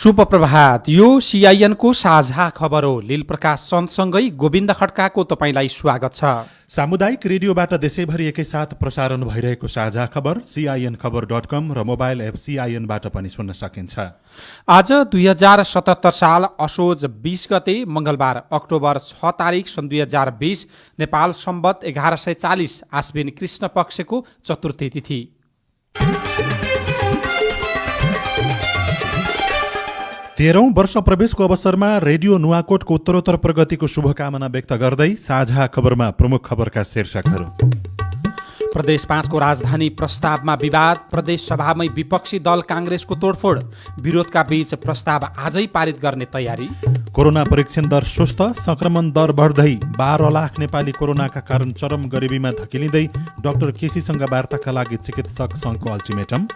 सुप्रभात। यो सीआईएन को साझा खबर हो। लील प्रकाश चन्दसँगै गोविन्द खड्काको तपाईलाई स्वागत छ। सामुदायिक रेडियोबाट देशैभरि एकैसाथ प्रसारण भइरहेको साझा खबर CINखबर.com र मोबाइल एप CINबाट पनि सुन्न सकिन्छ। आज 2077 साल असोज 20 गते मंगलबार अक्टोबर 6 तारिक सन् 2020 नेपाल सम्वत 1140 आश्विन कृष्ण पक्षको चतुर्थी तिथि। 13औं वर्ष प्रवेशको अवसरमा रेडियो नुवाकोटको उत्तरोत्तर प्रगतिको शुभकामना व्यक्त गर्दै साझा खबरमा प्रमुख खबरका शीर्षकहरू। प्रदेश 5 को राजधानी प्रस्तावमा विवाद, प्रदेश सभामै विपक्षी दल कांग्रेसको तोडफोड, विरोधका बीच प्रस्ताव आजै पारित गर्ने तयारी। कोरोना परीक्षण दर सुस्त, संक्रमण दर बढ्दै 12 लाख नेपाली कोरोनाका कारण चरम गरिबीमा धकिलिँदै डाक्टर केसीसँग वार्ताका लागि चिकित्सक सङ्घको अल्टिमेटम।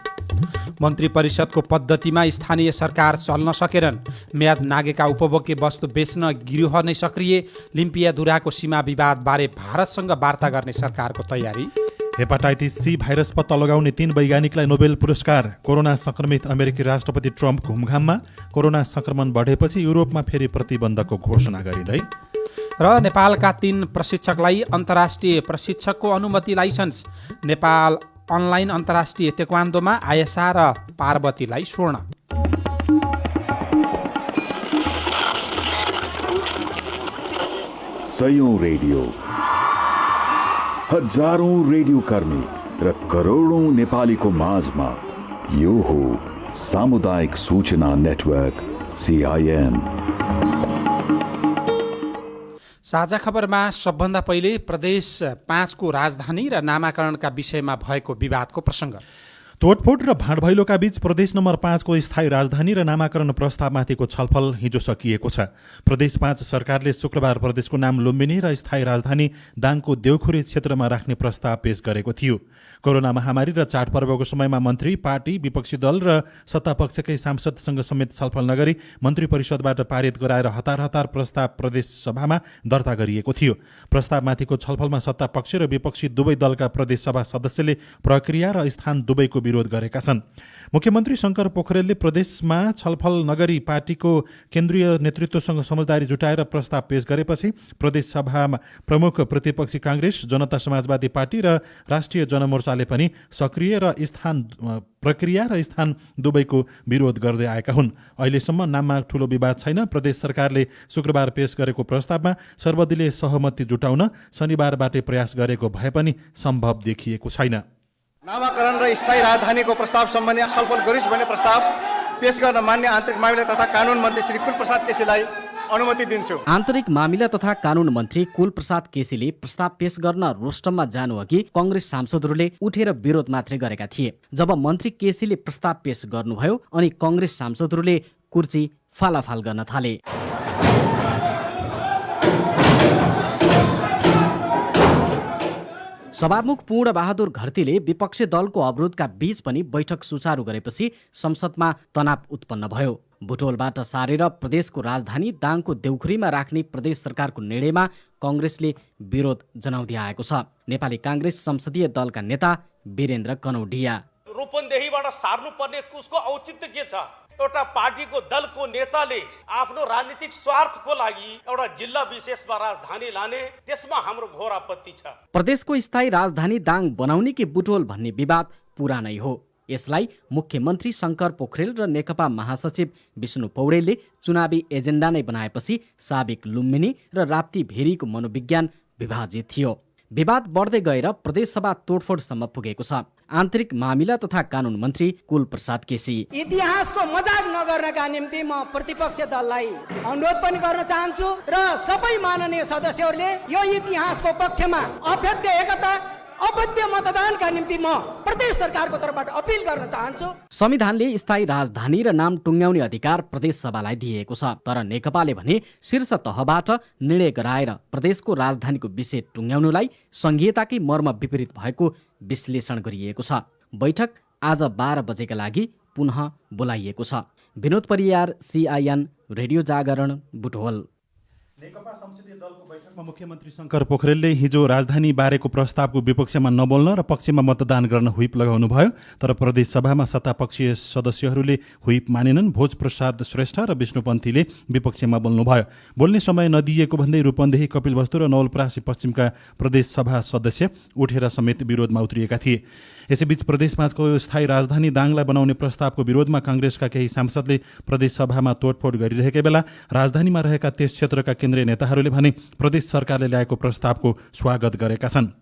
मन्त्री परिषदको पद्धतिमा स्थानीय सरकार चल्न सकेनन्, म्याद नागेका उपभोग्य वस्तु बेच्न गिरोह नै सक्रिय, लिम्पियाधुराको सीमा विवादबारे भारतसँग वार्ता गर्ने सरकारको तयारी। हेपाटाइटिस सी भाइरस पत्ता लगाउने 3 वैज्ञानिकलाई नोबेल पुरस्कार, कोरोना संक्रमित अमेरिकी राष्ट्रपति ट्रम्प घुमघाममा, कोरोना संक्रमण बढेपछि युरोपमा फेरि प्रतिबन्धको घोषणा गरिँदै। र नेपालका 3 प्रशिक्षकलाई अन्तर्राष्ट्रिय प्रशिक्षकको अनुमति लाइसेन्स। नेपाल अनलाइन अन्तर्राष्ट्रिय तेक्वान्दोमा आयसा र पार्वतीलाई स्वर्ण। सयौं रेडियो, हजारौं रेडियो कर्मी र करोडौं नेपालीको माझमा यो हो सामुदायिक सूचना नेटवर्क CIN। साझा खबरमा सबभन्दा पहिले प्रदेश 5 को राजधानी र नामाकरणका विषयमा भएको विवादको प्रसङ्ग। तोडफोड र भाँडभैलोका बीच प्रदेश नम्बर 5 को स्थायी राजधानी र नामाकरण प्रस्तावमाथिको छलफल हिजो सकिएको छ। प्रदेश 5 सरकारले शुक्रबार प्रदेशको नाम लुम्बिनी र स्थायी राजधानी दाङको देउखुरी क्षेत्रमा राख्ने प्रस्ताव पेश गरेको थियो। कोरोना महामारी र चाडपर्वको समयमा मन्त्री, पार्टी, विपक्षी दल र सत्तापक्षकै सांसदसँग समेत छलफल नगरी मन्त्री परिषदबाट पारित गराएर हतार हतार प्रस्ताव प्रदेश सभामा दर्ता गरिएको थियो। प्रस्तावमाथिको छलफलमा सत्तापक्ष र विपक्षी दुवै दलका प्रदेश सभा सदस्यले प्रक्रिया र स्थान दुवैको विरोध गरेका छन्। मुख्यमन्त्री शङ्कर पोखरेलले प्रदेशमा छलफल नगरी पार्टीको केन्द्रीय नेतृत्वसँग समझदारी जुटाएर प्रस्ताव पेश गरेपछि प्रदेश सभामा प्रमुख प्रतिपक्षी कांग्रेस, जनता समाजवादी पार्टी र राष्ट्रिय जनमोर्चाले पनि सक्रिय र प्रक्रिया र स्थान दुवैको विरोध गर्दै आएका हुन्। अहिलेसम्म नाममा ठूलो विवाद छैन। प्रदेश सरकारले शुक्रबार पेश गरेको प्रस्तावमा सर्वदलीय सहमति जुटाउन शनिबारबाटै प्रयास गरेको भए पनि सम्भव देखिएको छैन। नामाकरण र स्थायी राजधानीको प्रस्ताव सम्बन्धी छलफल गरिस् भन्ने प्रस्ताव पेश गर्न मान्य आन्तरिक मामिला तथा कानुन मन्त्री श्री कुलप्रसाद केसीलाई अनुमति दिन्छु। आन्तरिक मामिला तथा कानुन मन्त्री कुलप्रसाद केसीले प्रस्ताव पेश गर्न रोस्टममा जानुअघि कांग्रेस सांसदहरूले उठेर विरोध मात्रै गरेका थिए। जब मन्त्री केसीले प्रस्ताव पेश गर्नुभयो अनि कांग्रेस सांसदहरूले कुर्ची फालाफाल गर्न थाले। सभामुख पूर्ण बहादुर घरतीले विपक्षी दलको अवरोधका बीच पनि बैठक सुचारू गरेपछि संसदमा तनाव उत्पन्न भयो। बुटोलबाट सारेर प्रदेशको राजधानी दाङको देउखुरीमा राख्ने प्रदेश सरकारको निर्णयमा कांग्रेसले विरोध जनाउँदै आएको छ। नेपाली कांग्रेस संसदीय दलका नेता वीरेन्द्र कनौडिया, रूपन्देहीबाट सार्नुपर्ने उसको औचित्य के छ? एउटा पार्टीको दलको नेताले आफ्नो राजनीतिक स्वार्थको लागि एउटा जिल्ला विशेषमा राजधानी लाने, त्यसमा हाम्रो घोर आपत्ति छ। प्रदेशको स्थायी राजधानी दाङ बनाउने कि बुटोल भन्ने विवाद पुरानै हो। यसलाई मुख्यमन्त्री शङ्कर पोखरेल र नेकपा महासचिव विष्णु पौडेलले चुनावी एजेन्डा नै बनाएपछि साबिक लुम्बिनी र राप्ती भेरीको मनोविज्ञान विभाजित थियो। विवाद बढ्दै गएर प्रदेशसभा तोडफोडसम्म पुगेको छ। आन्तरिक मामिला तथा कानुन मन्त्री कुलप्रसाद केसी, इतिहासको मजाक नगर्नका निम्ति म प्रतिपक्ष दललाई अनुरोध पनि गर्न चाहन्छु र सबै माननीय सदस्यहरूले यो इतिहासको पक्षमा अभेद्य एकता, अवैध मतदानका निम्ति म प्रदेश सरकारको तर्फबाट अपिल गर्न चाहन्छु। संविधानले स्थायी राजधानी र नाम टुङ्ग्याउने अधिकार प्रदेश सभालाई दिएको छ, तर नेकपाले भने शीर्ष तहबाट निर्णय गराएर प्रदेशको राजधानीको विषय टुङ्ग्याउनुलाई संघीयताकै मर्म विपरीत भएको विश्लेषण गरिएको छ। बैठक आज 12 बजेका लागि पुनः बोलाइएको छ। विनोद परियार, CIN रेडियो जागरण, बुटवल। नेकपा संसदीय दलको बैठकमा मुख्यमन्त्री शङ्कर पोखरेलले हिजो राजधानी बारेको प्रस्तावको विपक्षमा नबोल्न र पक्षमा मतदान गर्न हुइप लगाउनु भयो। तर प्रदेश सभामा सत्तापक्षीय सदस्यहरूले हुइप मानेनन्। भोजप्रसाद श्रेष्ठ र विष्णुपन्थीले विपक्षमा बोल्नुभयो। बोल्ने समय नदिएको भन्दै रूपन्देही, कपिलवस्तु र नवलपरासी पश्चिमका प्रदेश सभा सदस्य उठेर समेत विरोधमा उत्रिएका थिए। यसैबीच प्रदेश 5 को स्थायी राजधानी दाङलाई बनाउने प्रस्तावको विरोधमा काङ्ग्रेसका केही सांसदले प्रदेश सभामा तोडफोड गरिरहेकै बेला राजधानीमा रहेका त्यस क्षेत्रका केन्द्रीय नेताहरूले भने प्रदेश सरकारले ल्याएको प्रस्तावको स्वागत गरेका छन्।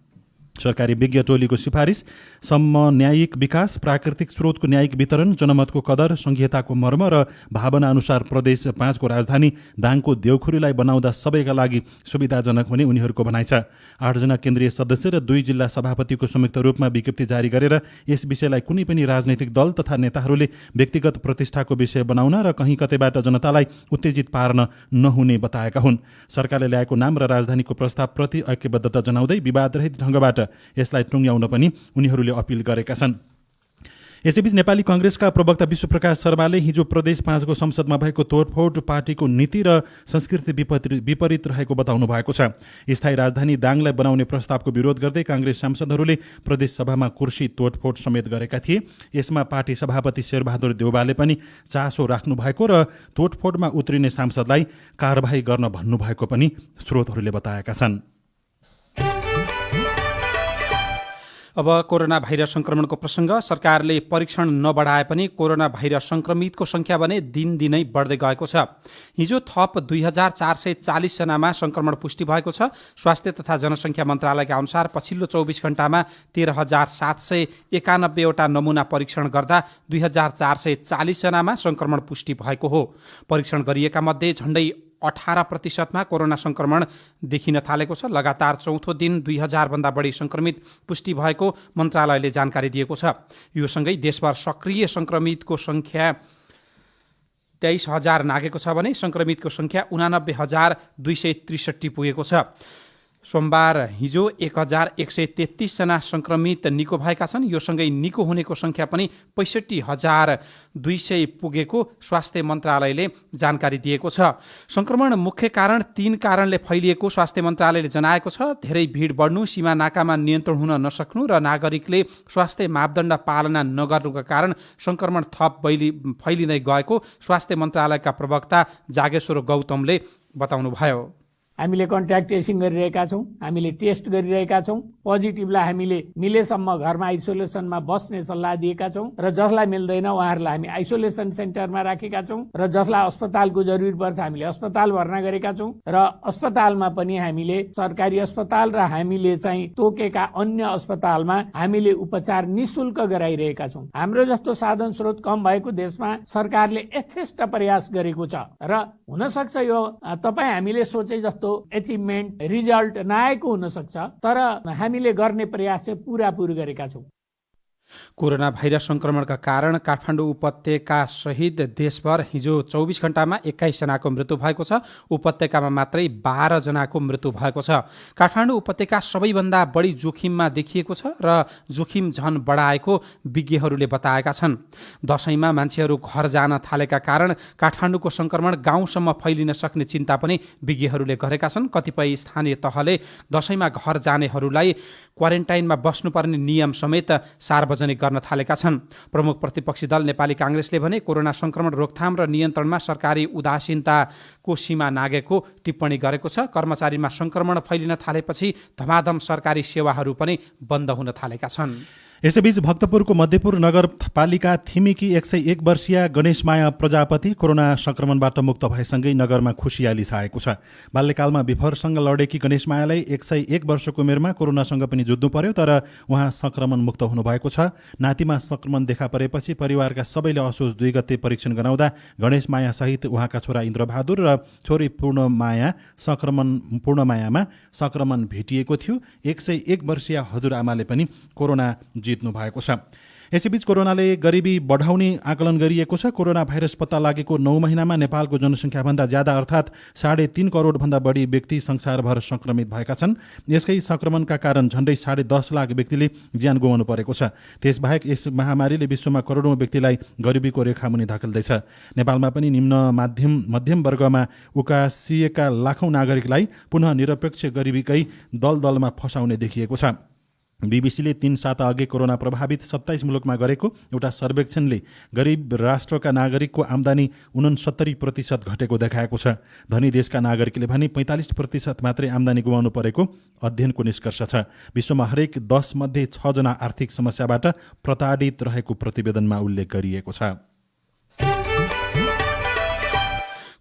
सरकारी विज्ञ टोलीको सिफारिस समन्यायिक विकास, प्राकृतिक स्रोतको न्यायिक वितरण, जनमतको कदर, संहिताको मर्म र भावना अनुसार प्रदेश 5 को राजधानी दाङको देउखुरीलाई बनाउँदा सबैका लागि सुविधाजनक हुने उनीहरूको भनाइ छ। 8 जना केन्द्रीय सदस्य र 2 जिल्ला सभापतिको संयुक्त रूपमा विज्ञप्ति जारी गरेर यस विषयलाई कुनै पनि राजनैतिक दल तथा नेताहरूले व्यक्तिगत प्रतिष्ठाको विषय बनाउन र कहीँ कतैबाट जनतालाई उत्तेजित पार्न नहुने बताएका हुन्। सरकारले ल्याएको नाम र राजधानीको प्रस्तावप्रति ऐक्यबद्धता जनाउँदै विवादरहित ढङ्गबाट यसलाई टुङ्ग्याउन पनि उनीहरूले अपिल गरेका छन्। यसैबीच नेपाली काङ्ग्रेसका प्रवक्ता विश्वप्रकाश शर्माले हिजो प्रदेश 5 को संसदमा भएको तोडफोड पार्टीको नीति र संस्कृति विपरीत रहेको बताउनु भएको छ। स्थायी राजधानी दाङलाई बनाउने प्रस्तावको विरोध गर्दै काङ्ग्रेस सांसदहरूले प्रदेश सभामा कुर्सी तोडफोड समेत गरेका थिए। यसमा पार्टी सभापति शेरबहादुर देउवाले पनि चासो राख्नु भएको र तोडफोडमा उत्रिने सांसदलाई कारबाही गर्न भन्नुभएको पनि स्रोतहरूले बताएका छन्। अब कोरोना भाइरस संक्रमणको प्रसङ्ग। सरकारले परीक्षण नबढाए पनि कोरोना भाइरस संक्रमितको संख्या भने दिनदिनै बढ्दै गएको छ। हिजो थप 2440 जनामा संक्रमण पुष्टि भएको छ। स्वास्थ्य तथा जनसङ्ख्या मन्त्रालयका अनुसार पछिल्लो 24 घण्टामा 13,791 वटा नमुना परीक्षण गर्दा 2440 जनामा संक्रमण पुष्टि भएको हो। परीक्षण गरिएका मध्ये झण्डै 18% कोरोना संक्रमण देखिन थालेको छ। लगातार चौथो दिन 2000 भन्दा बढी संक्रमित पुष्टि भएको मन्त्रालयले जानकारी दिएको छ। यो सँगै देशभर सक्रिय संक्रमितको संख्या 23,000 नागेको छ भने संक्रमितको संख्या 89,263 पुगेको छ। सोमबार हिजो 1,133 जना संक्रमित निको भएका छन्। यो सँगै निको हुनेको संख्या पनि 65,200 पुगेको स्वास्थ्य मन्त्रालयले जानकारी दिएको छ। संक्रमण मुख्य कारण 3 कारणले फैलिएको स्वास्थ्य मन्त्रालयले जनाएको छ। धेरै भिड बढ्नु, सीमा नाकामा नियन्त्रण हुन नसक्नु र नागरिकले स्वास्थ्य मापदण्ड पालना नगर्नुका कारण संक्रमण थप फैलिँदै गएको स्वास्थ्य मन्त्रालयका प्रवक्ता जागेश्वर गौतमले बताउनुभयो। हामीले कन्ट्याक्ट ट्रेसिङ गरिरहेका छौँ, हामीले टेस्ट गरिरहेका छौँ। पोजिटिभलाई हामीले मिलेसम्म घरमा आइसोलेसनमा बस्ने सल्लाह दिएका छौँ र जसलाई मिल्दैन उहाँहरूलाई हामी आइसोलेसन सेन्टरमा राखेका छौँ र जसलाई अस्पतालको जरुरी पर्छ हामीले अस्पताल भर्ना गरेका छौँ र अस्पतालमा पनि हामीले सरकारी अस्पताल र हामीले चाहिँ तोकेका अन्य अस्पतालमा हामीले उपचार निशुल्क गराइरहेका छौँ। हाम्रो जस्तो साधन स्रोत कम भएको देशमा सरकारले यथेष्ट प्रयास गरेको छ र हुनसक्छ यो तपाईँ हामीले सोचे जस्तो एचिभमेन्ट रिजल्ट नआएको हुन सक्छ, तर हामीले गर्ने प्रयास चाहिँ पूरापूरी गरेका छौँ। कोरोना भाइरस संक्रमणका कारण काठमाडौँ उपत्यका सहित देशभर हिजो 24 घण्टामा 21 जनाको मृत्यु भएको छ। उपत्यकामा मात्रै 12 जनाको मृत्यु भएको छ। काठमाडौँ उपत्यका सबैभन्दा बढी जोखिममा देखिएको छ र जोखिम झन बढाएको विज्ञहरूले बताएका छन्। दशैंमा मान्छेहरू घर जान थालेका कारण काठमाडौँको संक्रमण गाउँसम्म फैलिन सक्ने चिन्ता पनि विज्ञहरूले गरेका छन्। कतिपय स्थानीय तहले दशैंमा घर जानेहरूलाई क्वारेन्टाइनमा बस्नुपर्ने नियम समेत सार्वजनिक गर्न थालेका छन्। प्रमुख प्रतिपक्षी दल नेपाली काङ्ग्रेसले भने कोरोना संक्रमण रोकथाम र नियन्त्रणमा सरकारी उदासीनताको सीमा नागेको टिप्पणी गरेको छ। कर्मचारीमा संक्रमण फैलिन थालेपछि धमाधम सरकारी सेवाहरू पनि बन्द हुन थालेका छन्। यसैबीच भक्तपुरको मध्यपुर नगरपालिका थिमिकी 101 वर्षीय गणेशमाया प्रजापति कोरोना संक्रमणबाट मुक्त भएसँगै नगरमा खुसियाली छाएको छ। बाल्यकालमा विफरसँग लडेकी गणेशमायालाई 101 वर्षको उमेरमा कोरोनासँग पनि जुझ्नु पर्यो, तर उहाँ संक्रमण मुक्त हुनुभएको छ। नातिमा संक्रमण देखा परेपछि परिवारका सबैले असोज 2 गते परीक्षण गराउँदा गणेशमाया सहित उहाँका छोरा इन्द्रबहादुर र छोरी पूर्णमायामा संक्रमण भेटिएको थियो। 101 वर्षीय हजुरआमाले पनि कोरोना जित्नु भएको छ। यसैबीच कोरोनाले गरिबी बढाउने आकलन गरिएको छ। कोरोना भाइरस पत्ता लागेको 9 महिनामा नेपालको जनसङ्ख्याभन्दा ज्यादा अर्थात् 3.5 करोडभन्दा बढी व्यक्ति संसारभर संक्रमित भएका छन्। यसकै संक्रमणका कारण झण्डै 10.5 लाख व्यक्तिले ज्यान गुमाउनु परेको छ। त्यसबाहेक यस महामारीले विश्वमा करोडौं व्यक्तिलाई गरिबीको रेखामुनि धकेल्दैछ। नेपालमा पनि निम्न मध्यम वर्गमा उकासिएका लाखौं नागरिकलाई पुनः निरपेक्ष गरिबीकै दलदलमा फसाउने देखिएको छ। बीबीसीले 3 साता अघि कोरोना प्रभावित 27 मुलुकमा गरेको एउटा सर्वेक्षणले गरिब राष्ट्रका नागरिकको आम्दानी 69% घटेको देखाएको छ। धनी देशका नागरिकले भने 45% मात्रै आम्दानी गुमाउनु परेको अध्ययनको निष्कर्ष छ। विश्वमा हरेक 10 मध्ये 6 जना आर्थिक समस्याबाट प्रताडित रहेको प्रतिवेदनमा उल्लेख गरिएको छ।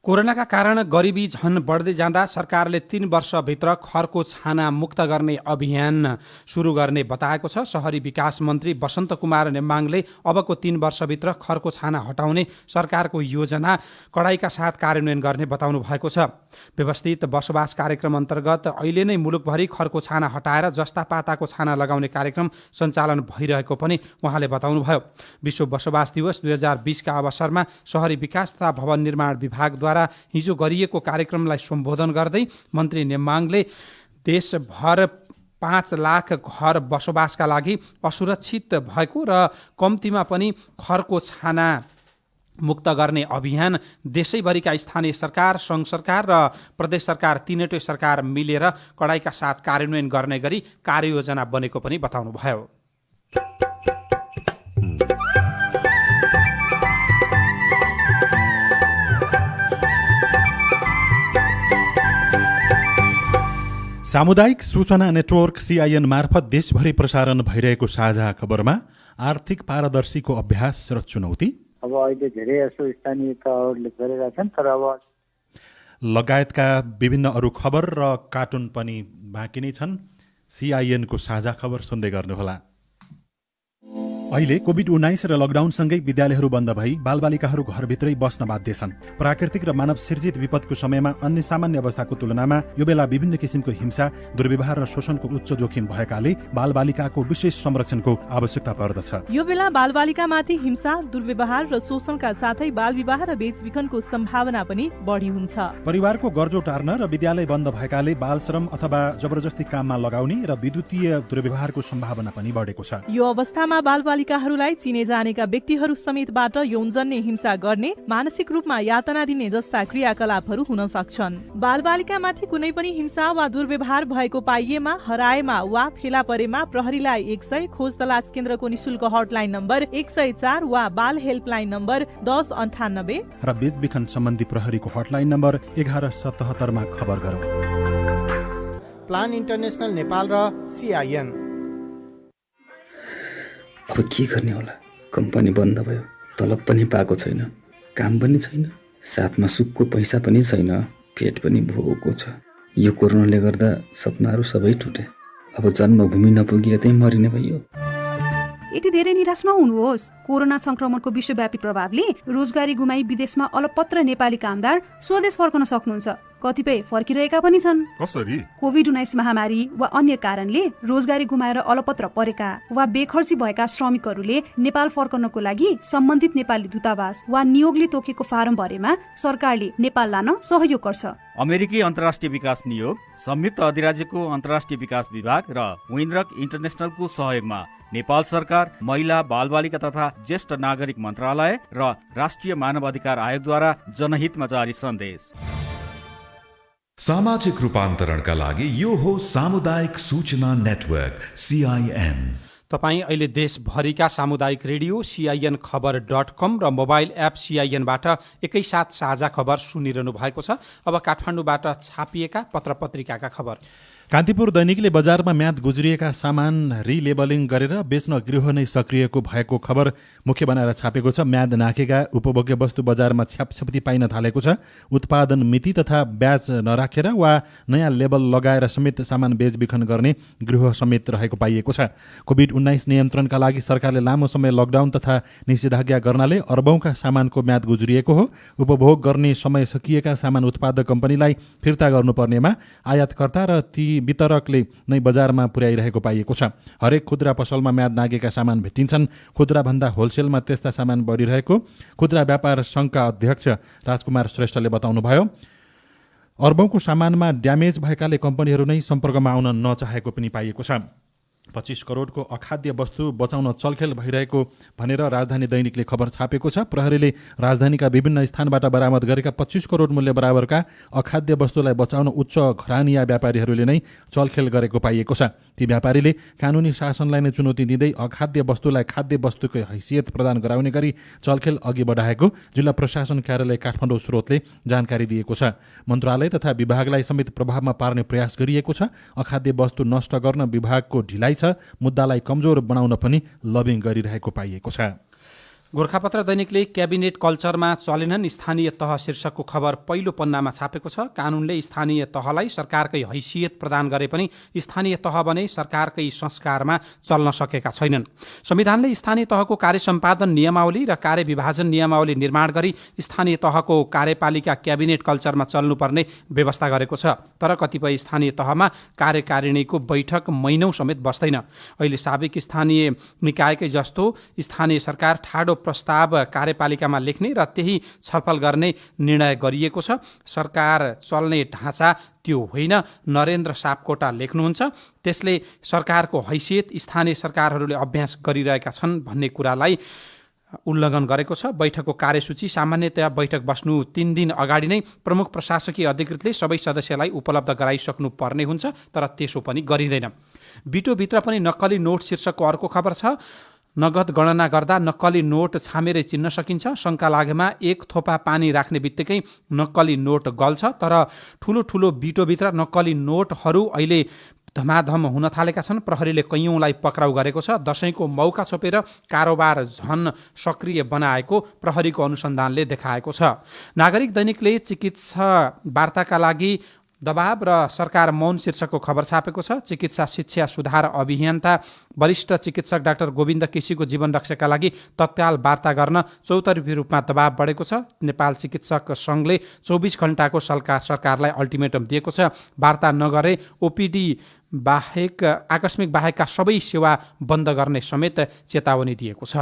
कोरोनाका कारण गरिबी झन बढ्दै जाँदा सरकारले 3 वर्षभित्र खरको छाना मुक्त गर्ने अभियान सुरु गर्ने बताएको छ। शहरी विकास मन्त्री वसन्त कुमार नेम्बाङले अबको 3 वर्षभित्र खरको छाना हटाउने सरकारको योजना कडाइका साथ कार्यान्वयन गर्ने बताउनु भएको छ। व्यवस्थित बसोबास कार्यक्रम अन्तर्गत अहिले नै मुलुकभरि खरको छाना हटाएर जस्ता पाताको छाना लगाउने कार्यक्रम सञ्चालन भइरहेको पनि उहाँले बताउनुभयो। विश्व बसोबास दिवस 2020 का अवसरमा शहरी विकास तथा भवन निर्माण विभागद्वारा हिजो गरिएको कार्यक्रमलाई सम्बोधन गर्दै मन्त्री नेम्बाङले देशभर 5 लाख घर बसोबासका लागि असुरक्षित भएको र कम्तीमा पनि खरको छाना मुक्त गर्ने अभियान देशैभरिका स्थानीय सरकार, सङ्घ सरकार र प्रदेश सरकार तीनटै सरकार मिलेर कडाइका साथ कार्यान्वयन गर्ने गरी कार्ययोजना बनेको पनि बताउनुभयो। सामुदायिक सूचना नेटवर्क CIN मार्फत देशभरि प्रसारण भइरहेको साझा खबरमा आर्थिक पारदर्शीको अभ्यास र चुनौती, अब अहिले धेरै जसो स्थानीय तहहरूले गरेका छन्, तर अब लगायतका विभिन्न अरू खबर र कार्टुन पनि बाँकी नै छन्। CIN को साझा खबर सुन्दै गर्नुहोला। अहिले कोभिड-19 र लकडाउनसँगै विद्यालयहरू बन्द भई बालबालिकाहरू घरभित्रै बस्न बाध्य छन्। प्राकृतिक र मानव सिर्जित विपदको समयमा अन्य सामान्य अवस्थाको तुलनामा यो बेला विभिन्न किसिमको हिंसा, दुर्व्यवहार र शोषणको उच्च जोखिम भएकाले बालबालिकाको विशेष संरक्षणको आवश्यकता पर्दछ। यो बेला बालबालिकामाथि हिंसा, दुर्व्यवहार र शोषणका साथै बालविवाह र बेचबिखनको सम्भावना पनि बढी हुन्छ। परिवारको गर्जो टार्न र विद्यालय बन्द भएकाले बालश्रम अथवा जबरजस्ती काममा लगाउने र विद्युतीय दुर्व्यवहारको सम्भावना पनि बढेको छ। यो अवस्थामा बालबालिकाहरूलाई चिने जानेका व्यक्तिहरू समेतबाट यौनजन्य हिंसा गर्ने, मानसिक रूपमा यातना दिने जस्ता क्रियाकलापहरू हुन सक्छन्। बालबालिकामाथि कुनै पनि हिंसा वा दुर्व्यवहार भएको पाइएमा, हराएमा वा फेला परेमा प्रहरीलाई 100, खोज तलास केन्द्रको निशुल्क हटलाइन नम्बर 104 वा बाल हेल्पलाइन नम्बर 1098 र बेचबिखन सम्बन्धी प्रहरीको हटलाइन नम्बर 1177 मा खबर गरौँ। प्लान इन्टरनेसनल नेपाल र CIN। अब के गर्ने होला? कम्पनी बन्द भयो, तलब पनि पाएको छैन, काम पनि छैन, साथमा सुखको पैसा पनि छैन, पेट पनि भोको छ। यो कोरोनाले गर्दा सपनाहरू सबै टुटे। अब जन्मभूमि नपुगी यतै मरिने भयो। यति धेरै निराश नहुनुहोस्। कोरोना संक्रमणको विश्वव्यापी प्रभावले रोजगारी गुमाई विदेशमा अलपत्र नेपाली कामदार स्वदेश फर्कन सक्नुहुन्छ। कतिपय फर्किरहेका पनि छन्। कसरी? कोभिड-19 महामारी वा अन्य कारणले रोजगारी गुमाएर अलपत्र परेका वा बेखर्ची भएका श्रमिकहरूले नेपाल फर्कनको लागि सम्बन्धित नेपाली दूतावास वा नियोगले तोकेको फारम भरेमा सरकारले नेपाल लान सहयोग गर्छ। अमेरिकी अन्तर्राष्ट्रिय विकास नियोग, संयुक्त अधिराज्यको अन्तर्राष्ट्रिय विकास विभाग र विनरक इन्टरनेसनलको सहयोगमा नेपाल सरकार, महिला, बालबालिका तथा ज्येष्ठ नागरिक मन्त्रालय र राष्ट्रिय मानव अधिकार आयोगद्वारा जनहितमा जारी सन्देश। सामाजिक रूपान्तरणका लागि यो हो सामुदायिक सूचना नेटवर्क CIN। तपाईँ अहिले देशभरिका सामुदायिक रेडियो CIN खबर.com र मोबाइल एप CIN-बाट एकैसाथ साझा खबर सुनिरहनु भएको छ। अब काठमाडौँबाट छापिएका पत्रपत्रिकाका खबर। कान्तिपुर दैनिकले बजारमा म्याद गुज्रिएका सामान रिलेबलिङ गरेर बेच्न गृह नै सक्रियको भएको खबर मुख्य बनाएर छापेको छ। म्याद नाकेका उपभोग्य वस्तु बजारमा छ्यापछ्याप्ती पाइन थालेको छ। उत्पादन मिति तथा ब्याज नराखेर वा नयाँ लेबल लगाएर समेत सामान बेचबिखन गर्ने गृह समेत रहेको पाइएको छ। कोभिड-19 नियन्त्रणका लागि सरकारले लामो समय लकडाउन तथा निषेधाज्ञा गर्नाले अर्बौंका सामानको म्याद गुज्रिएको हो। उपभोग गर्ने समय सकिएका सामान उत्पादक कम्पनीलाई फिर्ता गर्नुपर्नेमा आयातकर्ता र ती वितरकले नै बजारमा पुर्याइरहेको पाइएको छ। हरेक खुद्रा पसलमा म्याद नागेका सामान भेटिन्छन्। खुद्राभन्दा होलसेलमा त्यस्ता सामान बढिरहेको खुद्रा व्यापार सङ्घका अध्यक्ष राजकुमार श्रेष्ठले बताउनुभयो। अर्बौंको सामानमा ड्यामेज भएकाले कम्पनीहरू नै सम्पर्कमा आउन नचाहेको पनि पाइएको छ। 25 करोडको अखाद्य वस्तु बचाउन चलखेल भइरहेको भनेर राजधानी दैनिकले खबर छापेको छ। प्रहरीले राजधानीका विभिन्न स्थानबाट बरामद गरेका 25 करोड मूल्य बराबरका अखाद्य वस्तुलाई बचाउन उच्च घरानिया व्यापारीहरूले नै चलखेल गरेको पाइएको छ। ती व्यापारीले कानुनी शासनलाई नै चुनौती दिँदै अखाद्य वस्तुलाई खाद्य वस्तुको हैसियत प्रदान गराउने गरी चलखेल अघि बढाएको जिल्ला प्रशासन कार्यालय काठमाडौँ स्रोतले जानकारी दिएको छ। मन्त्रालय तथा विभागलाई समेत प्रभावमा पार्ने प्रयास गरिएको छ। अखाद्य वस्तु नष्ट गर्न विभागको ढिलाइ छ। मुद्दालाई कमजोर बनाउन पनि लबिङ गरिरहेको पाइएको छ। गोरखापत्र दैनिकले क्याबिनेट कल्चरमा चलेनन् स्थानीय तह शीर्षकको खबर पहिलो पन्नामा छापेको छ। कानुनले स्थानीय तहलाई सरकारकै हैसियत प्रदान गरे पनि स्थानीय तह भने सरकारकै संस्कारमा चल्न सकेका छैनन्। संविधानले स्थानीय तहको कार्य सम्पादन नियमावली र कार्य विभाजन नियमावली निर्माण गरी स्थानीय तहको कार्यपालिका क्याबिनेट कल्चरमा चल्नुपर्ने व्यवस्था गरेको छ। तर कतिपय स्थानीय तहमा कार्यकारिणीको बैठक महिनौं समेत बस्दैन। अहिले साबिक स्थानीय निकायकै जस्तो स्थानीय सरकार ठाडो प्रस्ताव कार्यपालिकामा लेख्ने र त्यही छलफल गर्ने निर्णय गरिएको छ। सरकार चल्ने ढाँचा त्यो होइन, नरेन्द्र सापकोटा लेख्नुहुन्छ। त्यसले सरकारको हैसियत स्थानीय सरकारहरूले अभ्यास गरिरहेका छन् भन्ने कुरालाई उल्लङ्घन गरेको छ। बैठकको कार्यसूची सामान्यतया बैठक बस्नु 3 दिन अगाडि नै प्रमुख प्रशासकीय अधिकृतले सबै सदस्यलाई उपलब्ध गराइसक्नु पर्ने हुन्छ, तर त्यसो पनि गरिँदैन। बिटोभित्र पनि नक्कली नोट शीर्षकको अर्को खबर छ। नगद गणना गर्दा नक्कली नोट छामेरै चिन्न सकिन्छ। शङ्का लागेमा एक थोपा पानी राख्ने बित्तिकै नक्कली नोट गल्छ। तर ठुलो ठुलो बिटोभित्र नक्कली नोटहरू अहिले धमाधम हुन थालेका छन्। प्रहरीले कैयौंलाई पक्राउ गरेको छ। दशैंको मौका छोपेर कारोबार झन सक्रिय बनाएको प्रहरीको अनुसन्धानले देखाएको छ। नागरिक दैनिकले चिकित्सा वार्ताका लागि दबाव र सरकार मौन शीर्षकको खबर छापेको छ। चिकित्सा शिक्षा सुधार अभियन्ता वरिष्ठ चिकित्सक डाक्टर गोविन्द केसीको जीवन रक्षाका लागि तत्काल वार्ता गर्न चौतर्फी रूपमा दबाव बढेको छ। नेपाल चिकित्सक सङ्घले 24 घण्टाको सरकारलाई अल्टिमेटम दिएको छ। वार्ता नगरे ओपीडी बाहेक आकस्मिक बाहेकका सबै सेवा बन्द गर्ने समेत चेतावनी दिएको छ।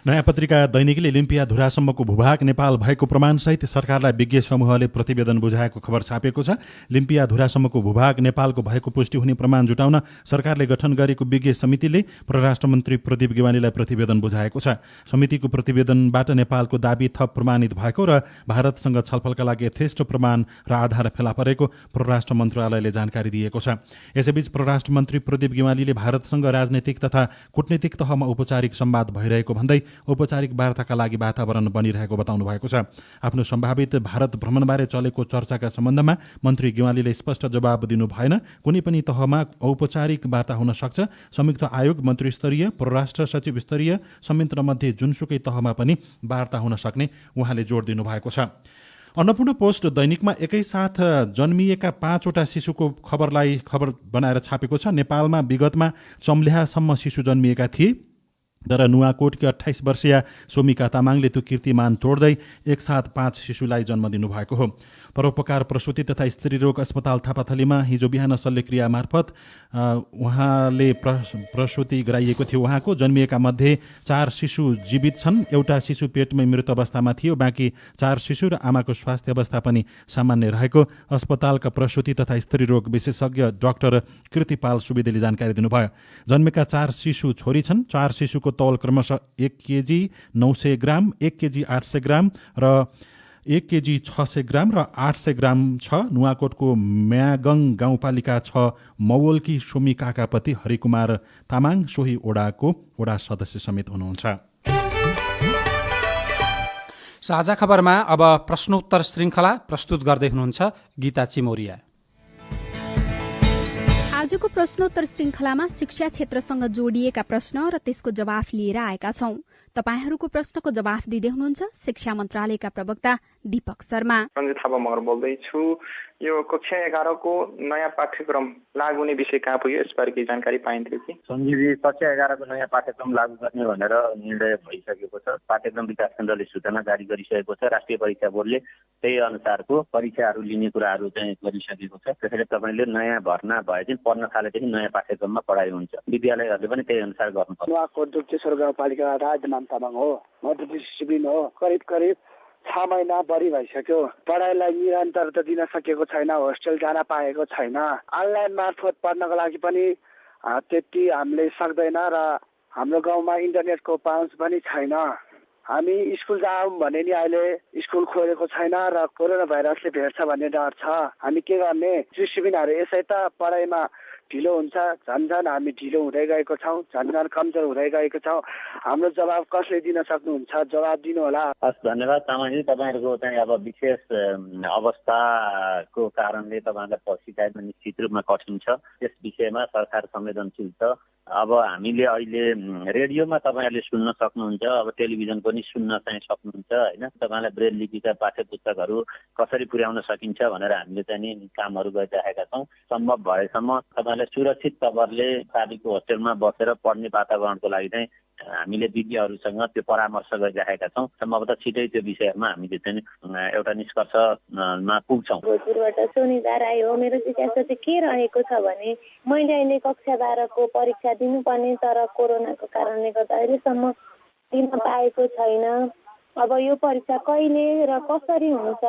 नयाँ पत्रिका दैनिकले लिम्पिया धुरासम्मको भूभाग नेपाल भएको प्रमाणसहित सरकारलाई विज्ञ समूहले प्रतिवेदन बुझाएको खबर छापेको छ। लिम्पिया धुरासम्मको भूभाग नेपालको भएको पुष्टि हुने प्रमाण जुटाउन सरकारले गठन गरेको विज्ञ समितिले परराष्ट्र मन्त्री प्रदीप गेवालीलाई प्रतिवेदन बुझाएको छ। समितिको प्रतिवेदनबाट नेपालको दाबी थप प्रमाणित भएको र भारतसँग छलफलका लागि यथेष्ट प्रमाण र आधार फेला परेको परराष्ट्र मन्त्रालयले जानकारी दिएको छ। यसैबीच परराष्ट्र मन्त्री प्रदीप गेवालीले भारतसँग राजनैतिक तथा कूटनीतिक तहमा औपचारिक संवाद भइरहेको भन्दै औपचारिक वार्ताका लागि वातावरण बनिरहेको बताउनु भएको छ। आफ्नो सम्भावित भारत भ्रमणबारे चलेको चर्चाका सम्बन्धमा मन्त्री गेवालीले स्पष्ट जवाब दिनु भएन। कुनै पनि तहमा औपचारिक वार्ता हुन सक्छ। संयुक्त आयोग, मन्त्री स्तरीय, परराष्ट्र सचिव स्तरीय संयन्त्र मध्ये जुनसुकै तहमा पनि वार्ता हुन सक्ने उहाँले जोड दिनु भएको छ। अन्नपूर्ण पोस्ट दैनिकमा एकैसाथ जन्मिएका 5वटा शिशुको खबर बनाएर छापेको छ। नेपालमा विगतमा चम्ल्यासम्म शिशु जन्मिएका थिए, तर नुवाकोटकी 28 वर्षीय सोमिका तामाङले त्यो कीर्तिमान तोड्दै एकसाथ 5 शिशुलाई जन्म दिनुभएको हो। परोपकार प्रसूति तथा स्त्री रोग अस्पताल थापाथलीमा हिजो बिहान शल्यक्रिया मार्फत उहाँले प्रसूति गराइएको थियो। उहाँको जन्मिएका मध्ये 4 शिशु जीवित छन्। एउटा शिशु पेटमै मृत अवस्थामा थियो। बाँकी 4 शिशु र आमाको स्वास्थ्य अवस्था पनि सामान्य रहेको अस्पतालका प्रसूति तथा स्त्री रोग विशेषज्ञ डाक्टर कृतिपाल सुवेदीले जानकारी दिनुभयो। जन्मेका 4 शिशु छोरी छन्। 4 शिशुको तौल क्रमशः 1 केजी 900 ग्राम, 1 केजी 800 ग्राम र 1 केजी 600 ग्राम र 800 ग्राम छ। नुवाकोटको म्यागङ गाउँपालिका 6 मवलकी सोमी काकापति हरिकुमार तामाङ सोही ओडाको ओडा सदस्य समेत हुनुहुन्छ। साझा खबरमा अब प्रश्नोत्तर श्रृङ्खला प्रस्तुत गर्दै हुनुहुन्छ गीता चिमोरिया। आजको प्रश्नोत्तर श्रृङ्खलामा शिक्षा क्षेत्रसँग जोडिएका प्रश्न र त्यसको जवाफ लिएर आएका छौं। तपाईहरूको प्रश्नको जवाफ दिँदै हुनुहुन्छ शिक्षा मन्त्रालयका प्रवक्ता दीपक शर्मा। रञ्जित थापा मगर बोल्दैछु। यो कक्षा 11 को नयाँ पाठ्यक्रम लागू हुने विषय कहाँ पुग्यो, यसबारे केही जानकारी पाइन्थ्यो कि? सञ्जीवजी, कक्षा 11 को नयाँ पाठ्यक्रम लागू गर्ने भनेर निर्णय भइसकेको छ। पाठ्यक्रम विकास केन्द्रले सूचना जारी गरिसकेको छ। राष्ट्रिय परीक्षा बोर्डले त्यही अनुसारको परीक्षाहरू लिने कुराहरू चाहिँ गरिसकेको छ। त्यसैले तपाईँले नयाँ भर्ना भएदेखि पढ्न थालेदेखि नयाँ पाठ्यक्रममा पढाइ हुन्छ। विद्यालयहरूले पनि त्यही अनुसार गर्नुपर्छ। नुवाकोट दुप्तेश्वर गाउँपालिका राजमान तामाङ हो, म डिसिप्लिन हो। करिब 6 महिना बढी भइसक्यो। पढाइलाई निरन्तरता दिन सकेको छैन, होस्टेल जान पाएको छैन। अनलाइन मार्फत पढ्नको लागि पनि त्यति हामीले सक्दैन र हाम्रो गाउँमा इन्टरनेटको पहुँच पनि छैन। हामी स्कुल जाऊँ भने नि अहिले स्कुल खोलेको छैन र कोरोना भाइरसले भेट्छ भन्ने डर छ। हामी के गर्ने? डिसिप्लिनहरू यसै त पढाइमा ढिलो हुन्छ, झन् हामी ढिलो हुँदै गएको छौँ, झन् कमजोर हुँदै गएको छौँ। हाम्रो जवाब कसले दिन सक्नुहुन्छ? जवाब दिनु होला। हस्, धन्यवाद तामाङजी। तपाईँहरूको चाहिँ अब विशेष अवस्थाको कारणले तपाईँहरूलाई सिकाइमा निश्चित रूपमा कठिन छ। त्यस विषयमा सरकार संवेदनशील छ। अब हामीले अहिले रेडियोमा तपाईँहरूले सुन्न सक्नुहुन्छ, अब टेलिभिजन पनि सुन्न चाहिँ सक्नुहुन्छ होइन। तपाईँलाई ब्रेल लिपिका पाठ्य पुस्तकहरू कसरी पुर्याउन सकिन्छ भनेर हामीले चाहिँ नि कामहरू गरिरहेका छौँ। सम्भव भएसम्म तपाईँलाई सुरक्षित तवरले साथीको होस्टेलमा बसेर पढ्ने वातावरणको लागि चाहिँ हामीले विज्ञहरूसँग त्यो परामर्श गरिरहेका छौँ। सम्भवतः छिटै त्यो विषयमा हामीले चाहिँ एउटा निष्कर्षमा पुग्छौँ। भोजपुरबाट सोनिजा राई हो। मेरो जिज्ञासा चाहिँ के रहेको छ भने मैले अहिले कक्षा 12 को परीक्षा दिनुपर्ने, तर कोरोनाको कारणले गर्दा अहिलेसम्म दिन पाएको छैन। अब यो परीक्षा कहिले र कसरी हुन्छ?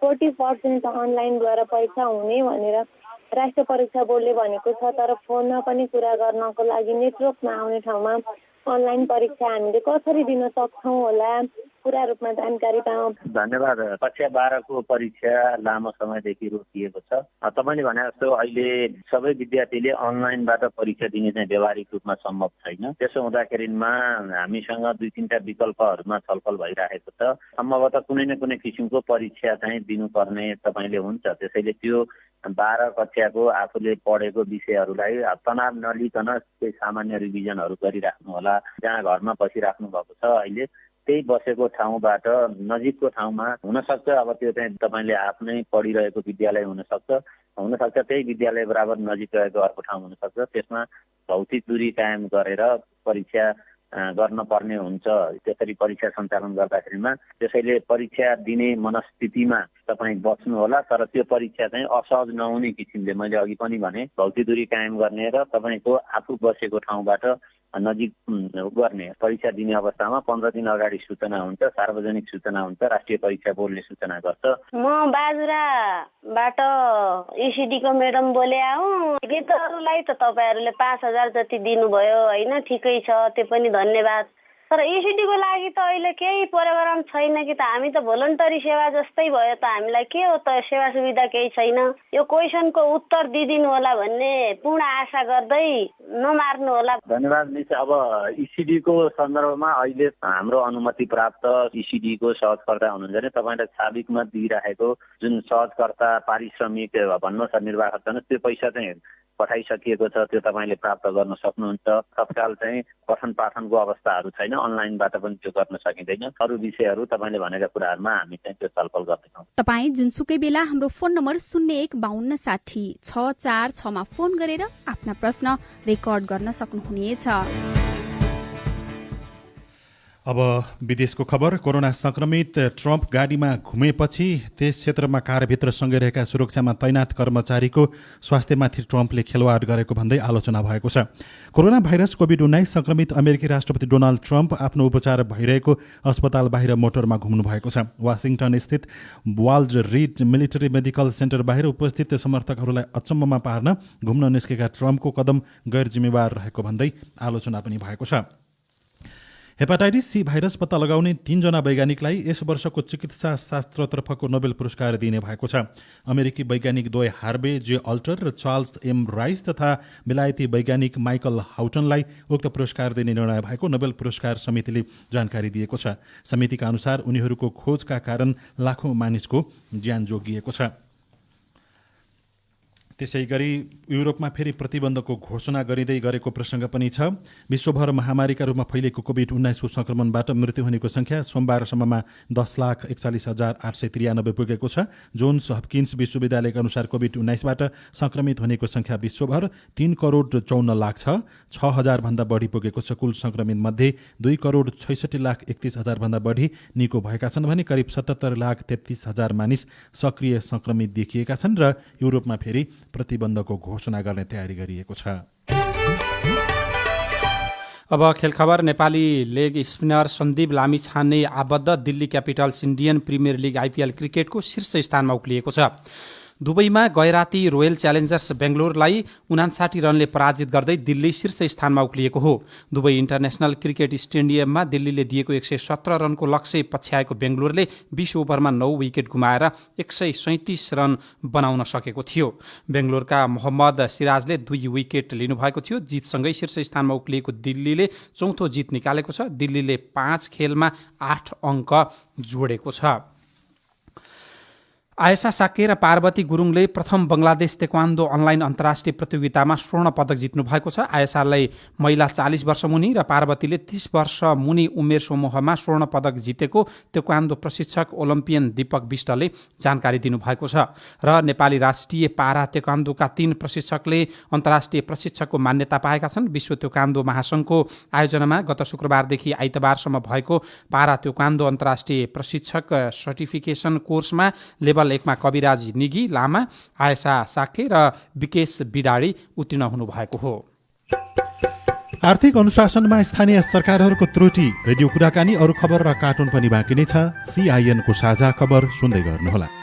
40% अनलाइनद्वारा परीक्षा हुने भनेर राष्ट्रिय परीक्षा बोर्डले भनेको छ, तर फोनमा पनि कुरा गर्नको लागि नेटवर्क नआउने ठाउँमा अनलाइन परीक्षा हामीले कसरी दिन सक्छौँ होला? पूरा रूपमा जानकारी पाऊँ। धन्यवाद। कक्षा 12 को परीक्षा लामो समयदेखि रोकिएको छ। तपाईँले भने जस्तो अहिले सबै विद्यार्थीले अनलाइनबाट परीक्षा दिने चाहिँ व्यावहारिक रूपमा सम्भव छैन। त्यसो हुँदाखेरिमा हामीसँग 2-3टा विकल्पहरूमा छलफल भइरहेको छ। सम्भवतः कुनै न कुनै किसिमको परीक्षा चाहिँ दिनुपर्ने तपाईँले हुन्छ। त्यसैले त्यो 12 कक्षाको आफूले पढेको विषयहरूलाई तनाव नलिकन केही सामान्य रिभिजनहरू गरिराख्नु होला। जहाँ घरमा बसिराख्नु भएको छ अहिले त्यही बसेको ठाउँबाट नजिकको ठाउँमा हुनसक्छ, अब त्यो चाहिँ तपाईँले आफ्नै पढिरहेको विद्यालय हुनसक्छ त्यही विद्यालय बराबर नजिक रहेको अर्को ठाउँ हुनसक्छ। त्यसमा भौतिक दूरी कायम गरेर परीक्षा गर्न पर्ने हुन्छ। त्यसरी परीक्षा सञ्चालन गर्दाखेरिमा त्यसैले परीक्षा दिने मनस्थितिमा तपाईँ बस्नु होला। तर त्यो परीक्षा चाहिँ असहज नहुने किसिमले मैले अघि पनि भने भौतिक दूरी कायम गर्ने र तपाईँको आफू बसेको ठाउँबाट नजिक गर्ने परीक्षा दिने अवस्थामा 15 दिन अगाडि सूचना हुन्छ, सार्वजनिक सूचना हुन्छ, राष्ट्रिय परीक्षा बोर्डले सूचना गर्छ। म बाजुराबाट ईसीडीको म्याडम बोले आउँ। गीतहरूलाई त तपाईँहरूले 5000 जति दिनुभयो होइन, ठिकै छ, त्यो पनि धन्यवाद। तर ईसीडीको लागि त अहिले केही प्रोग्राम छैन कि त? हामी त भोलन्टरी सेवा जस्तै भयो त, हामीलाई के हो त सेवा सुविधा केही छैन। यो क्वेसनको उत्तर दिइदिनु होला भन्ने पूर्ण आशा गर्दै नमार्नु होला। धन्यवाद मिस। अब ईसीडीको सन्दर्भमा अहिले हाम्रो अनुमति प्राप्त ईसीडीको सहजकर्ता हुनुहुन्छ भने तपाईँलाई साबिकमा दिइरहेको जुन सहजकर्ता पारिश्रमिक भन्नुहोस् निर्वाह खर्च त्यो पैसा चाहिँ पठाइसकिएको छ, त्यो तपाईँले प्राप्त गर्न सक्नुहुन्छ। तत्काल चाहिँ पठन पाठनको अवस्थाहरू छैन, अनलाइनबाट पनि त्यो गर्न सकिँदैन। अरू विषयहरू तपाईँले भनेका कुराहरूमा हामी चाहिँ त्यो छलफल गर्दैछौँ। तपाईँ जुनसुकै बेला हाम्रो फोन नम्बर 015260 मा फोन गरेर आफ्ना प्रश्न रेकर्ड गर्न सक्नुहुनेछ। अब विदेशको खबर। कोरोना संक्रमित ट्रम्प गाडीमा घुमेपछि त्यस क्षेत्रमा कारभित्र सँगै रहेका सुरक्षामा तैनात कर्मचारीको स्वास्थ्यमाथि ट्रम्पले खेलवाड गरेको भन्दै आलोचना भएको छ। कोरोना भाइरस कोभिड-19 संक्रमित अमेरिकी राष्ट्रपति डोनाल्ड ट्रम्प आफ्नो उपचार भइरहेको अस्पताल बाहिर मोटरमा घुम्नु भएको छ। वाशिङटन स्थित Walter Reed military medical centre बाहिर उपस्थित समर्थकहरूलाई अचम्ममा पार्न घुम्न निस्केका ट्रम्पको कदम गैर जिम्मेवार रहेको भन्दै आलोचना पनि भएको छ। हेपाटाइटिस सी भाइरस पत्ता लगाउने 3 जना वैज्ञानिकलाई यस वर्षको चिकित्सा शास्त्रतर्फको नोबेल पुरस्कार दिने भएको छ। अमेरिकी वैज्ञानिक द्वय हार्वे जे अल्टर र चार्ल्स एम राइस तथा बेलायती वैज्ञानिक माइकल हाउटनलाई उक्त पुरस्कार दिने निर्णय भएको नोबेल पुरस्कार समितिले जानकारी दिएको छ। समितिका अनुसार उनीहरूको खोजका कारण लाखौं मानिसको ज्यान जोगिएको छ। त्यसै गरी युरोपमा फेरि प्रतिबन्धको घोषणा गरिँदै गरेको प्रसङ्ग पनि छ। विश्वभर महामारीका रूपमा फैलिएको कोभिड-19 को संक्रमणबाट मृत्यु हुनेको संख्या सोमबारसम्ममा 10,41,893 पुगेको छ। जोन्स हपकिन्स विश्वविद्यालयका अनुसार कोभिड-19बाट संक्रमित हुनेको संख्या विश्वभर 3,54,00,000 छ। 6,000 भन्दा बढी पुगेको छ। कुल संक्रमित मध्ये 2,66,31,000 भन्दा बढी निको भएका छन् भने करिब 77,33,000 मानिस सक्रिय संक्रमित देखिएका छन् र युरोपमा फेरि प्रतिबन्धको घोषणा गर्ने तयारी गरिएको छ। अब खेल खबर। नेपाली लेग स्पिनर सन्दीप लामिछाने आबद्ध Delhi capitals Indian premier league IPL क्रिकेटको शीर्ष स्थानमा उक्लिएको छ। दुबईमा गैराती रोयल च्यालेन्जर्स बेङ्गलोरलाई 59 रनले पराजित गर्दै दिल्ली शीर्ष स्थानमा उक्लिएको हो। दुबई इन्टरनेसनल क्रिकेट स्टेडियममा दिल्लीले दिएको 117 रनको लक्ष्य पछ्याएको बेङ्गलोरले 20 ओभरमा 9 विकेट गुमाएर 137 रन बनाउन सकेको थियो। बेङ्गलोरका मोहम्मद सिराजले 2 विकेट लिनुभएको थियो। जितसँगै शीर्ष स्थानमा उक्लिएको दिल्लीले चौथो जित निकालेको छ। दिल्लीले 5 खेलमा 8 अङ्क जोडेको छ। आयशा साके र पार्वती गुरुङले प्रथम बङ्गलादेश तेक्वान्दो अनलाइन अन्तर्राष्ट्रिय प्रतियोगितामा स्वर्ण पदक जित्नु भएको छ। आयशालाई महिला 40 वर्ष मुनि र पार्वतीले 30 वर्ष मुनि उमेर समूहमा स्वर्ण पदक जितेको तेक्वान्दो प्रशिक्षक ओलम्पियन दीपक विष्टले जानकारी दिनुभएको छ। र नेपाली राष्ट्रिय पारा तेक्वान्दोका 3 प्रशिक्षकले अन्तर्राष्ट्रिय प्रशिक्षकको मान्यता पाएका छन्। विश्व तेक्वान्दो महासङ्घको आयोजनामा गत शुक्रबारदेखि आइतबारसम्म भएको पारा तेक्वान्दो अन्तर्राष्ट्रिय प्रशिक्षक सर्टिफिकेसन कोर्समा लेभल 1 मा कविराज निगी लामा, आयशा साके र विकेश बिडाडी उत्तीर्ण हुनुभएको हो। आर्थिक अनुशासनमा स्थानीय सरकारहरूको त्रुटि, रेडियो कुराकानी, अरू खबर र कार्टुन पनि बाँकी नै छ। CIN को साझा खबर सुन्दै गर्नुहोला।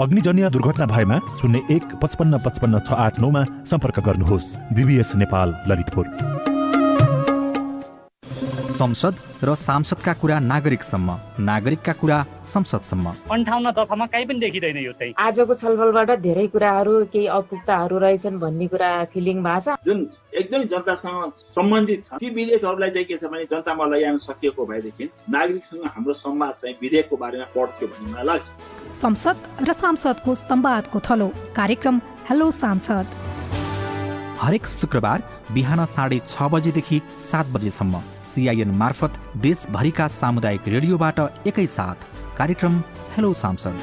अग्निजन्य दुर्घटना भएमा 01 55 55 689 मा सम्पर्क गर्नुहोस्। BBS नेपाल ललितपुर। संसद र सांसदका कुरा नागरिकसम्म, नागरिकका कुरा संसदसम्म। 58 दफामा कहीँ पनि देखिँदैन यो चाहिँ। आजको छलफलबाट धेरै कुराहरू, केही अपुग्ताहरू रहेछन् भन्ने कुरा फिलिङ भएको छ। जुन एकदमै जनतासँग सम्बन्धित छ ती विधेयकहरूलाई चाहिँ के छ भने जनतामा लैजान सकिएको भएदेखि नागरिकसँग हाम्रो संवाद चाहिँ विधेयकको बारेमा बढ्थ्यो भन्ने मलाई लाग्छ। संसद र सांसदको संवादको थलो कार्यक्रम हेलो सांसद। हरेक शुक्रबार बिहान 6:30 बजेदेखि 7 बजेसम्म CIN मार्फत देशभरिका सामुदायिक रेडियोबाट एकैसाथ कार्यक्रम हेलो सांसद।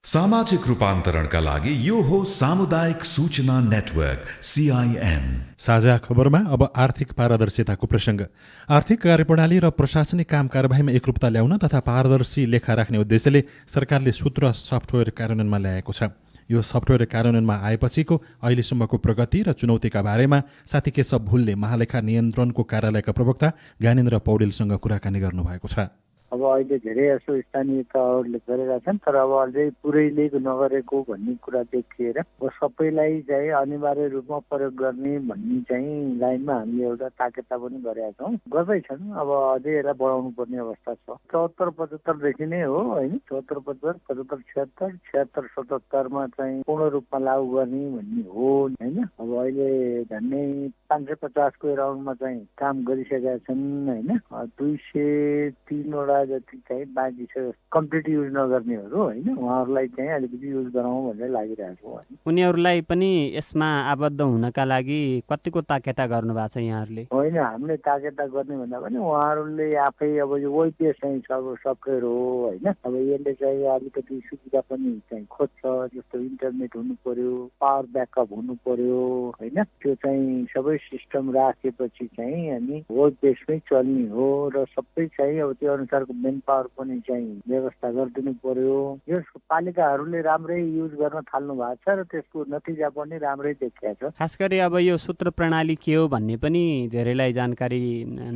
सामाजिक रूपान्तरणका लागि यो हो सामुदायिक सूचना नेटवर्क CIN। साझा खबरमा अब आर्थिक पारदर्शिताको प्रसङ्ग। आर्थिक कार्यप्रणाली र प्रशासनिक काम कारबाहीमा एकरूपता ल्याउन तथा पारदर्शी लेखा राख्ने उद्देश्यले सरकारले सूत्र सफ्टवेयर कार्यान्वयनमा ल्याएको छ। यो सफ्टवेयर कार्यान्वयनमा आएपछिको अहिलेसम्मको प्रगति र चुनौतीका बारेमा साथी केशव भुलले महालेखा नियन्त्रणको कार्यालयका प्रवक्ता ज्ञानेन्द्र पौडेलसँग कुराकानी गर्नुभएको छ। अब अहिले धेरै जसो स्थानीय तहहरूले गरेका छन्, तर अब अझै पुरैले नगरेको भन्ने कुरा देखिएर सबैलाई चाहिँ अनिवार्य रूपमा प्रयोग गर्ने भन्ने चाहिँ लाइनमा हामीले एउटा ताकेता पनि गरेका छौँ, गर्दैछन्। अब अझै यसलाई बढाउनु पर्ने अवस्था छ। 74-75 देखि नै हो होइन, 74-75, 75-76, 76-77मा चाहिँ पूर्ण रूपमा लागू गर्ने भन्ने हो होइन। अब अहिले झन्डै 550 को राउन्डमा चाहिँ काम गरिसकेका छन् होइन। 203 जति चाहिँ बाँकी छ कम्प्लिट युज नगर्नेहरू होइन, उहाँहरूलाई चाहिँ अलिकति युज गराउँ भनेर लागिरहेको हो। उनीहरूलाई पनि यसमा आबद्ध हुनका लागि कतिको ताकेता गर्नु भएको छ यहाँहरूले? होइन, हामीले ताकेता गर्ने भन्दा पनि उहाँहरूले आफै अब यो वैद्य चाहिँ सफ्टवेयर हो होइन। अब यसले चाहिँ अलिकति सुविधा पनि चाहिँ खोज्छ, जस्तो इन्टरनेट हुनु पर्यो, पावर ब्याकअप हुनु पर्यो होइन। त्यो चाहिँ सबै सिस्टम राखेपछि चाहिँ अनि वर्क बेसमै चल्ने हो र सबै चाहिँ अब त्यो अनुसारको मेन पावर पनि चाहिँ व्यवस्था गरिदिनु पर्यो। यस पालिकाहरूले राम्रै युज गर्न थाल्नु भएको छ र त्यसको नतिजा पनि राम्रै देखिएको छ। खास गरी अब यो सूत्र प्रणाली के हो भन्ने पनि धेरैलाई जानकारी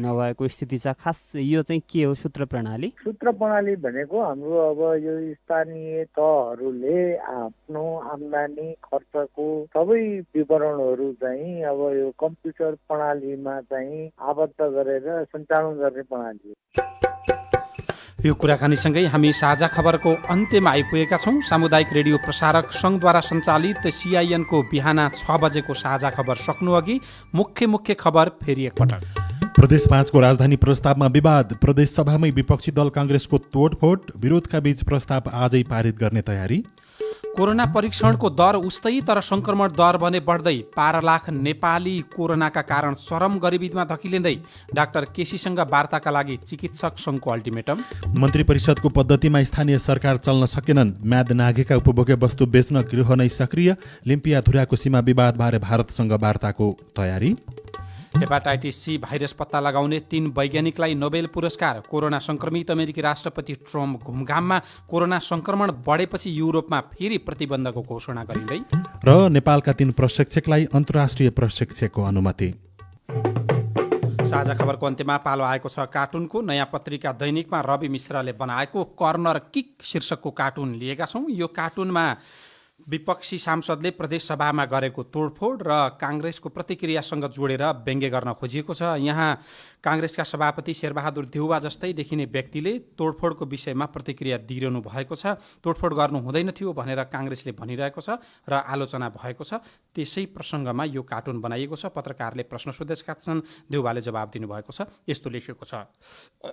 नभएको स्थिति छ। खास यो चाहिँ के हो सूत्र प्रणाली? सूत्र प्रणाली भनेको हाम्रो अब यो स्थानीय तहहरूले आफ्नो आम्दानी खर्चको सबै विवरणहरू चाहिँ अब यो कम्प्युटर प्रणालीमा चाहिँ आबद्ध गरेर सञ्चालन गर्ने प्रणाली हो। यो कुराकानीसँगै हामी साझा खबरको अन्त्यमा आइपुगेका छौँ। सामुदायिक रेडियो प्रसारक सङ्घद्वारा सञ्चालित CIN को बिहान 6 बजेको साझा खबर सक्नु अघि मुख्य खबर फेरि एकपटक। प्रदेश 5 को राजधानी प्रस्तावमा विवाद, प्रदेश सभामै विपक्षी दल कांग्रेसको तोडफोड, विरोधका बीच प्रस्ताव आजै पारित गर्ने तयारी। कोरोना परीक्षणको दर उस्तै तर संक्रमण दर भने बढ्दै, 12 लाख नेपाली कोरोनाका कारण चरम गरिबीमा धकिलिँदै, डाक्टर केसीसँग वार्ताका लागि चिकित्सक सङ्घको अल्टिमेटम। मन्त्री परिषदको पद्धतिमा स्थानीय सरकार चल्न सकेनन्, म्याद नाघेका उपभोग्य वस्तु बेच्न गृह नै सक्रिय, लिम्पिया धुराको सीमा विवादबारे भारतसँग वार्ताको तयारी। हेपाटाइटिस C भाइरस पत्ता लगाउने 3 वैज्ञानिकलाई नोबेल पुरस्कार। कोरोना संक्रमित अमेरिकी राष्ट्रपति ट्रम्प घुमघाममा, कोरोना संक्रमण बढेपछि युरोपमा फेरि प्रतिबन्धको घोषणा गरिँदै। र नेपालका 3 प्रशिक्षकलाई अन्तर्राष्ट्रिय प्रशिक्षकको अनुमति। साझा खबरको अन्त्यमा पालो आएको छ कार्टुनको। नयाँ पत्रिका दैनिकमा रवि मिश्रले बनाएको कर्नर किक शीर्षकको कार्टुन लिएका छौँ। यो कार्टुनमा विपक्षी सांसदले प्रदेश सभामा गरेको तोडफोड र काङ्ग्रेसको प्रतिक्रियासँग जोडेर व्यङ्ग्य गर्न खोजिएको छ। यहाँ काङ्ग्रेसका सभापति शेरबहादुर देउवा जस्तै देखिने व्यक्तिले तोडफोडको विषयमा प्रतिक्रिया दिइरहनु भएको छ। तोडफोड गर्नु हुँदैन थियो भनेर काङ्ग्रेसले भनिरहेको छ र आलोचना भएको छ। त्यसै प्रसङ्गमा यो कार्टुन बनाइएको छ। पत्रकारले प्रश्न सोधेका छन्, देउवाले जवाब दिनुभएको छ। यस्तो लेखेको छ,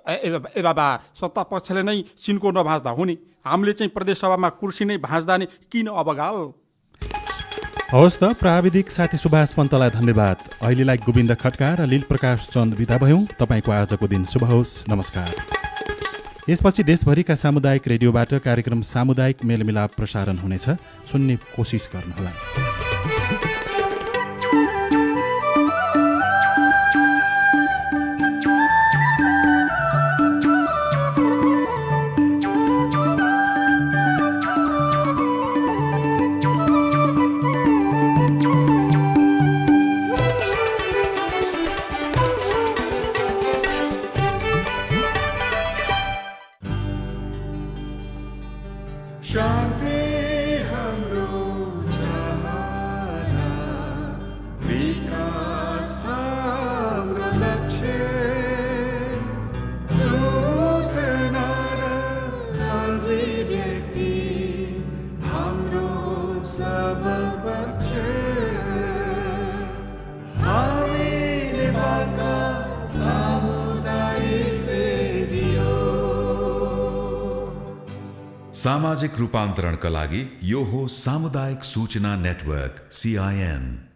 ए बाबा, सत्ता पक्षले नै सिन्को नभाँच्दा हुने, हामीले चाहिँ प्रदेश सभामा कुर्सी नै भाँच्दा नि किन अबगाल। हवस् त, प्राविधिक साथी सुभाष पन्तलाई धन्यवाद। अहिलेलाई गोविन्द खड्का र लील प्रकाश चन्द बिदा भयौँ। तपाईँको आजको दिन शुभ होस्। नमस्कार। यसपछि देशभरिका सामुदायिक रेडियोबाट कार्यक्रम सामुदायिक मेलमिलाप प्रसारण हुनेछ। सुन्ने कोसिस गर्नुहोला। सामाजिक रूपान्तरणका लागि यो हो सामुदायिक सूचना नेटवर्क CIN।